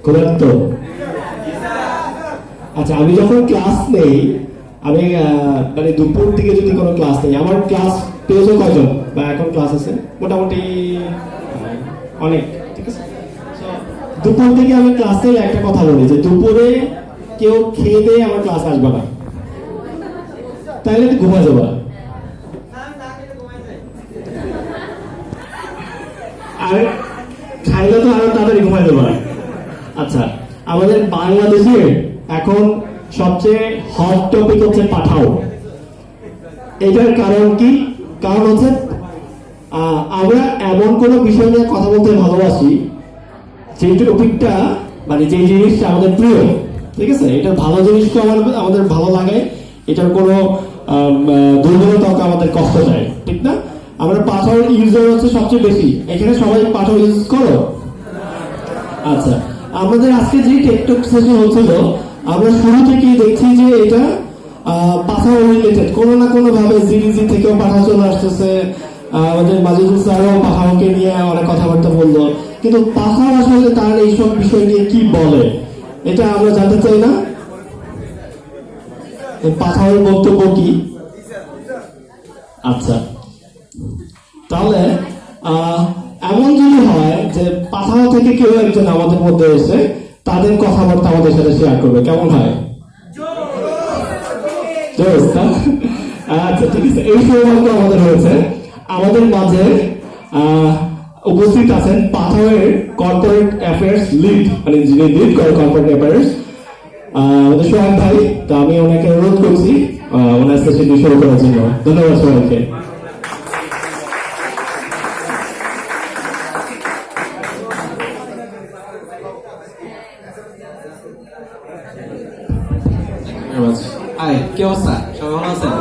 ক্ষুধার্ত? আচ্ছা, আমি যখন ক্লাস নেই, আমি মানে দুপুর দিকে যদি কোনো ক্লাস নেই, আমার ক্লাস পেয়েছো কয়জন বা এখন ক্লাস আছে? মোটামুটি অনেক, ঠিক আছে। দুপুর থেকে আমি ক্লাসে একটা কথা বলি যে দুপুরে কেউ খেয়ে দিয়ে আমার ক্লাস আসবে না, তাইলে ঘুমা যাবা। আর খাইলে তো আরো তাড়াতাড়ি ঘুমাই যাবা। আচ্ছা, আমাদের বাংলাদেশে এখন সবচেয়ে হট টপিক হচ্ছে পাঠাও। এটার কারণ কি? কারণ হচ্ছে আমরা এমন কোন বিষয় নিয়ে কথা বলতে ভালোবাসি যে টপিকটা, মানে যে জিনিসটা আমাদের প্রিয়, ঠিক আছে, এটার ভালো জিনিসটা আমাদের ভালো লাগে, এটার কোনো দুর্বলতা আমাদের কষ্ট যায়, ঠিক না? আমরা পাঠাও ইউজার হচ্ছে সবচেয়ে বেশি। এখানে সবাই পাঠাও ইউজ করো? আচ্ছা, আমাদের আজকে যে টেকটক সেশন হচ্ছিল, আমরা শুরু থেকেই দেখছি যে এটা পাঠাও রিলেটেড, কোনো না কোনো ভাবে জিডিজি থেকেও পাঠাও চলে আসতেছে। আমাদের মাজেদুল স্যারও পাঠাওকে নিয়ে অনেক কথাবার্তা বললো, কিন্তু পাঠাও আসলে তার এইসব বিষয় নিয়ে কি বলে এটা আমরা জানতে চাই না? পাঠাওর বক্তব্য কি? আচ্ছা, তাহলে এমন যদি হয় যে পাঠাও থেকে কেউ একজন আমাদের মধ্যে এসে তাদের কথাবার্তা আমাদের সাথে শেয়ার করবে, কেমন হয়? আচ্ছা, ঠিক আছে, এই সৌভাগ্য আমাদের হয়েছে। আমাদের মাঝে উপস্থিত আছেন পাঠাওয়ের কর্পোরেট অ্যাফেয়ার্স লিড, মানে যিনি লিড করে কর্পোরেট অ্যাফেয়ার্স, আমাদের সোহাগ ভাই। তো আমি ওনাকে অনুরোধ করছি ওনার সেশনটি শুরু করার জন্য। ধন্যবাদ সবাইকে। হাই, কি অবস্থা? সবাই ভালো আছেন?